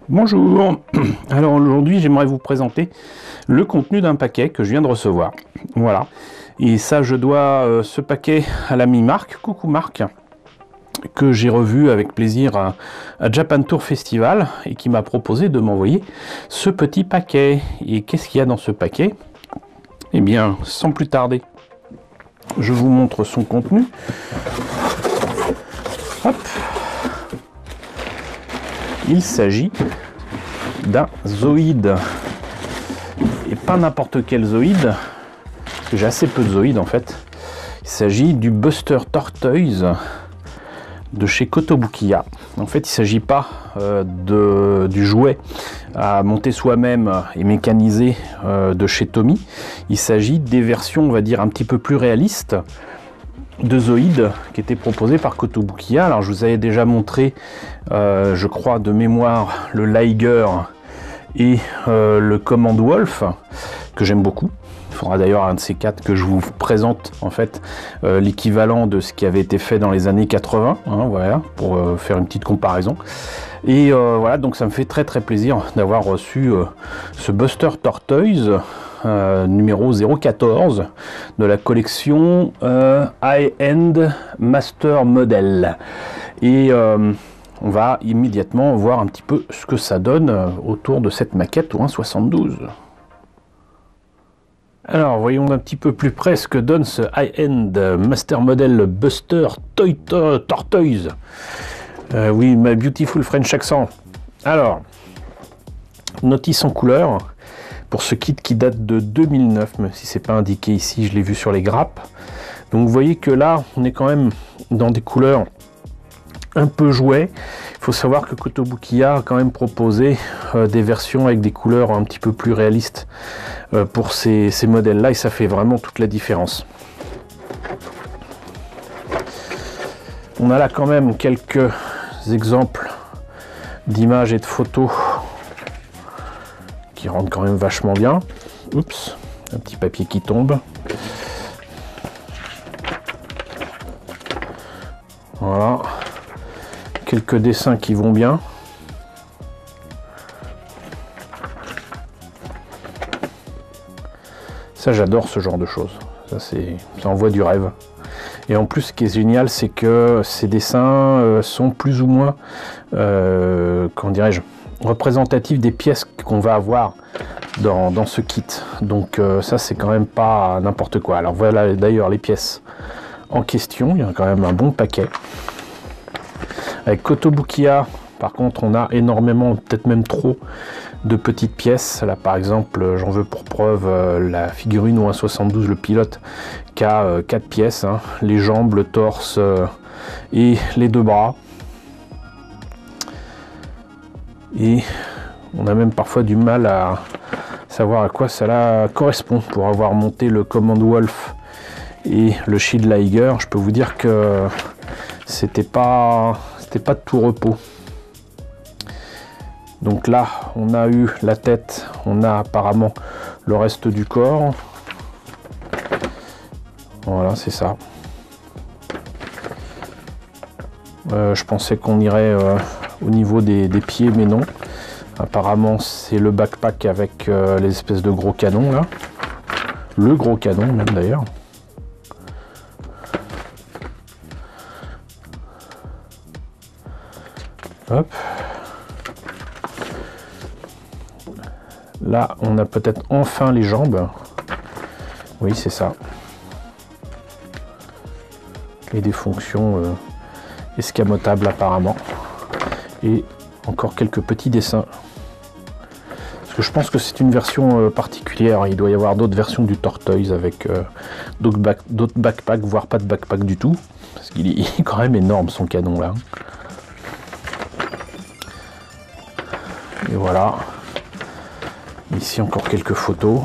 Bonjour, alors aujourd'hui j'aimerais vous présenter le contenu d'un paquet que je viens de recevoir. Voilà, et ça je dois ce paquet à l'ami Marc, coucou Marc, que j'ai revu avec plaisir à Japan Tour Festival et qui m'a proposé de m'envoyer ce petit paquet. Et qu'est-ce qu'il y a dans ce paquet? Eh bien, sans plus tarder, je vous montre son contenu. Hop. Il s'agit d'un Zoïde, et pas n'importe quel Zoïde, parce que j'ai assez peu de Zoïdes en fait. Il s'agit du Buster Tortoise de chez Kotobukiya. En fait, il ne s'agit pas du jouet à monter soi-même et mécanisé de chez Tommy. Il s'agit des versions, on va dire, un petit peu plus réalistes de Zoïde qui était proposé par Kotobukiya. Alors je vous avais déjà montré, je crois de mémoire, le Liger et le Command Wolf, que j'aime beaucoup. Il faudra d'ailleurs un de ces quatre que je vous présente en fait l'équivalent de ce qui avait été fait dans les années 80, hein, voilà, pour faire une petite comparaison. Et voilà, donc ça me fait très plaisir d'avoir reçu ce Buster Tortoise numéro 014 de la collection High-End Master Model. Et on va immédiatement voir un petit peu ce que ça donne autour de cette maquette au 1,72. Alors voyons d'un petit peu plus près ce que donne ce High-End Master Model Buster Tortoise. Oui, ma beautiful French accent. Alors, notice en couleur pour ce kit qui date de 2009, même si c'est pas indiqué ici, je l'ai vu sur les grappes. Donc vous voyez que là, on est quand même dans des couleurs un peu jouet. Il faut savoir que Kotobukiya a quand même proposé des versions avec des couleurs un petit peu plus réalistes pour ces modèles-là, et ça fait vraiment toute la différence. On a là quand même quelques exemples d'images et de photos qui rendent quand même vachement bien. Oups, un petit papier qui tombe. Voilà. Quelques dessins qui vont bien. Ça, j'adore ce genre de choses. Ça envoie du rêve. Et en plus, ce qui est génial, c'est que ces dessins sont plus ou moins, comment dirais-je, représentatifs des pièces qu'on va avoir dans ce kit. Donc ça, c'est quand même pas n'importe quoi. Alors voilà d'ailleurs les pièces en question. Il y a quand même un bon paquet. Avec Kotobukiya, par contre, on a énormément, peut-être même trop, de petites pièces. Là, par exemple, j'en veux pour preuve la figurine au 1,72, le pilote, qui a 4 pièces, hein, les jambes, le torse et les 2 bras. Et on a même parfois du mal à savoir à quoi cela correspond. Pour avoir monté le Command Wolf et le Shield Liger, je peux vous dire que c'était pas de tout repos. Donc là, on a eu la tête, on a apparemment le reste du corps. Voilà, c'est ça. Je pensais qu'on irait au niveau des pieds, mais non. Apparemment, c'est le backpack avec les espèces de gros canons là. Le gros canon même d'ailleurs. Hop. Là, on a peut-être enfin les jambes. Oui, c'est ça. Et des fonctions escamotables apparemment. Et encore quelques petits dessins. Parce que je pense que c'est une version particulière. Il doit y avoir d'autres versions du Tortoise avec d'autres backpacks, voire pas de backpack du tout. Parce qu'il est quand même énorme son canon là. Et voilà. Ici encore quelques photos.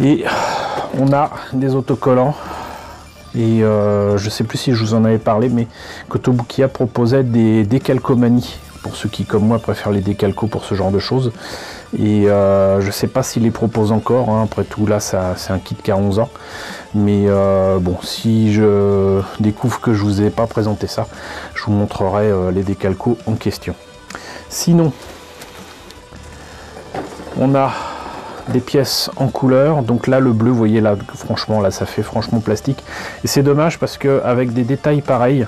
Et on a des autocollants. Et je sais plus si je vous en avais parlé, mais Kotobukiya proposait des décalcomanies pour ceux qui comme moi préfèrent les décalcos pour ce genre de choses. Et je sais pas s'il les propose encore, hein. Après tout là c'est un kit qui a 11 ans. Mais bon, si je découvre que je vous ai pas présenté ça, je vous montrerai les décalcos en question. Sinon, on a des pièces en couleur. Donc là le bleu, vous voyez là, franchement là ça fait franchement plastique. Et c'est dommage parce que avec des détails pareils,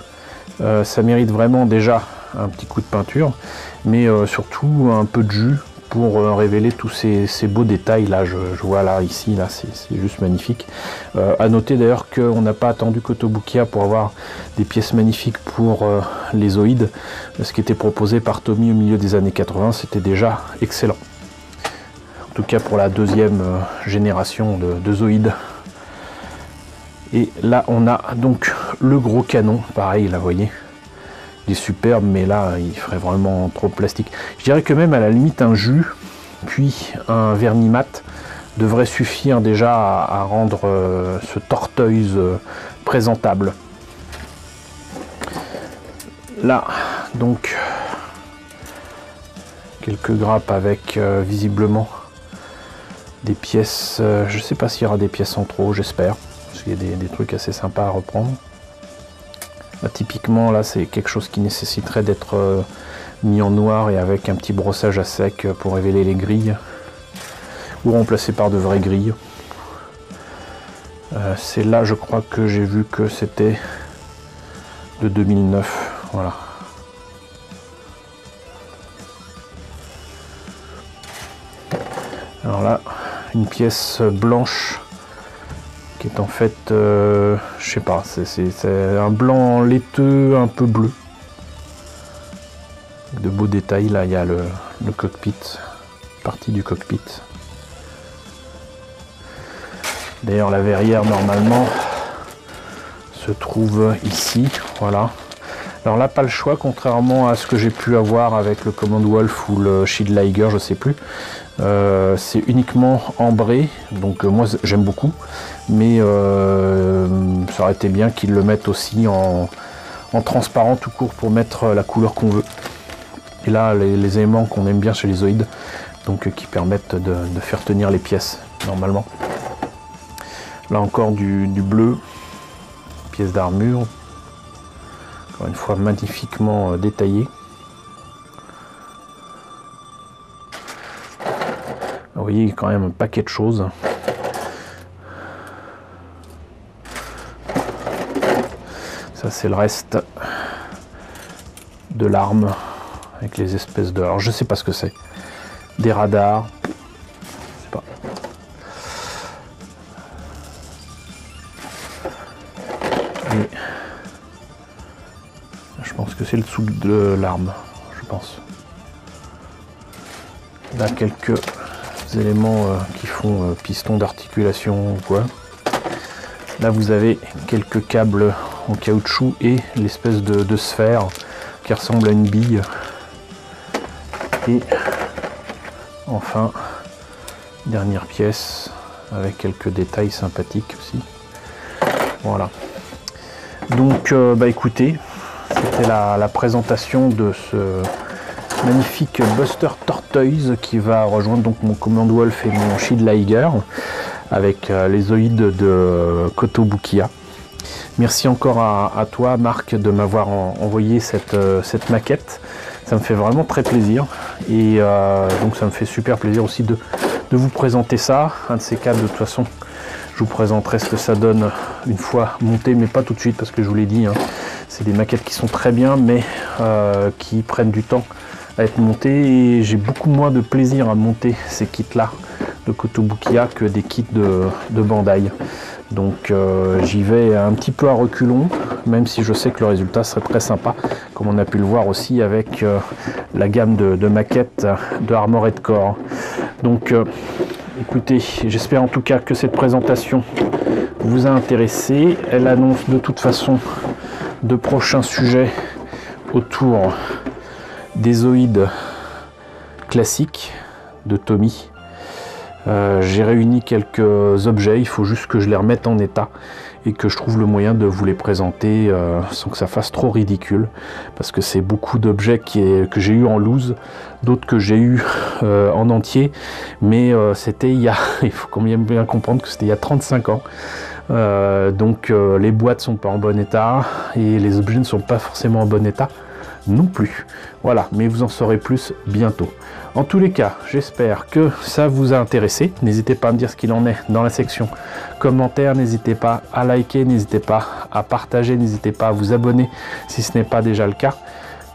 ça mérite vraiment déjà un petit coup de peinture, mais surtout un peu de jus pour révéler tous ces beaux détails là. Je vois là ici là c'est juste magnifique. À noter d'ailleurs qu'on n'a pas attendu Kotobukiya pour avoir des pièces magnifiques pour les Zoïdes. Ce qui était proposé par Tommy au milieu des années 80, c'était déjà excellent, en tout cas pour la deuxième génération de Zoïdes. Et là on a donc le gros canon, pareil là vous voyez, il est superbe, mais là il ferait vraiment trop de plastique. Je dirais que même à la limite un jus puis un vernis mat devrait suffire déjà à rendre ce Tortoise présentable. Là donc quelques grappes avec visiblement des pièces, je sais pas s'il y aura des pièces en trop, j'espère, parce qu'il y a des trucs assez sympas à reprendre. Là, typiquement là c'est quelque chose qui nécessiterait d'être mis en noir et avec un petit brossage à sec pour révéler les grilles, ou remplacé par de vraies grilles. C'est là je crois que j'ai vu que c'était de 2009, voilà. Alors là une pièce blanche qui est en fait, je sais pas, c'est un blanc laiteux un peu bleu. De beaux détails, là il y a le cockpit, partie du cockpit. D'ailleurs la verrière normalement se trouve ici, voilà. Alors là pas le choix, contrairement à ce que j'ai pu avoir avec le Command Wolf ou le Shield Liger, je sais plus. C'est uniquement ambré, donc moi j'aime beaucoup, mais ça aurait été bien qu'ils le mettent aussi en transparent tout court pour mettre la couleur qu'on veut. Et là les éléments qu'on aime bien chez les Zoïdes, donc qui permettent de faire tenir les pièces normalement. Là encore du bleu, pièce d'armure, encore une fois magnifiquement détaillée. Vous voyez quand même un paquet de choses. Ça c'est le reste de l'arme avec les espèces de... Alors je sais pas ce que c'est. Des radars. Je sais pas. Et je pense que c'est le dessous de l'arme. Je pense. Là quelques éléments qui font piston d'articulation ou quoi. Là vous avez quelques câbles en caoutchouc et l'espèce de sphère qui ressemble à une bille. Et enfin dernière pièce avec quelques détails sympathiques aussi. Voilà. Donc bah écoutez, c'était la présentation de ce magnifique Buster Tortoise qui va rejoindre donc mon Command Wolf et mon Shield Liger avec les Zoïdes de Kotobukiya. Merci encore à toi Marc de m'avoir envoyé cette maquette. Ça me fait vraiment très plaisir et donc ça me fait super plaisir aussi de vous présenter ça. Un de ces cas, de toute façon je vous présenterai ce que ça donne une fois monté, mais pas tout de suite parce que je vous l'ai dit, hein, c'est des maquettes qui sont très bien mais qui prennent du temps à être montées, et j'ai beaucoup moins de plaisir à monter ces kits là de Kotobukiya que des kits de Bandai. Donc j'y vais un petit peu à reculons, même si je sais que le résultat serait très sympa, comme on a pu le voir aussi avec la gamme de maquettes de Armored Core. Donc écoutez, j'espère en tout cas que cette présentation vous a intéressé. Elle annonce de toute façon de prochains sujets autour des Zoïdes classiques de Tommy. J'ai réuni quelques objets, il faut juste que je les remette en état et que je trouve le moyen de vous les présenter sans que ça fasse trop ridicule, parce que c'est beaucoup d'objets que j'ai eu en loose, d'autres que j'ai eu en entier, mais c'était il faut quand même bien comprendre que c'était il y a 35 ans. Donc les boîtes sont pas en bon état et les objets ne sont pas forcément en bon état non plus. Voilà, mais vous en saurez plus bientôt. En tous les cas, j'espère que ça vous a intéressé. N'hésitez pas à me dire ce qu'il en est dans la section commentaires. N'hésitez pas à liker, n'hésitez pas à partager, n'hésitez pas à vous abonner si ce n'est pas déjà le cas.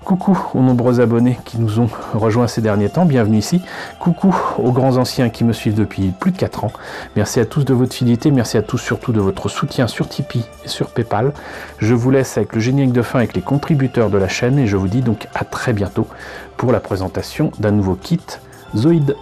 Coucou aux nombreux abonnés qui nous ont rejoints ces derniers temps, bienvenue ici. Coucou aux grands anciens qui me suivent depuis plus de 4 ans. Merci à tous de votre fidélité, merci à tous surtout de votre soutien sur Tipeee et sur Paypal. Je vous laisse avec le générique de fin avec les contributeurs de la chaîne et je vous dis donc à très bientôt pour la présentation d'un nouveau kit Zoïd.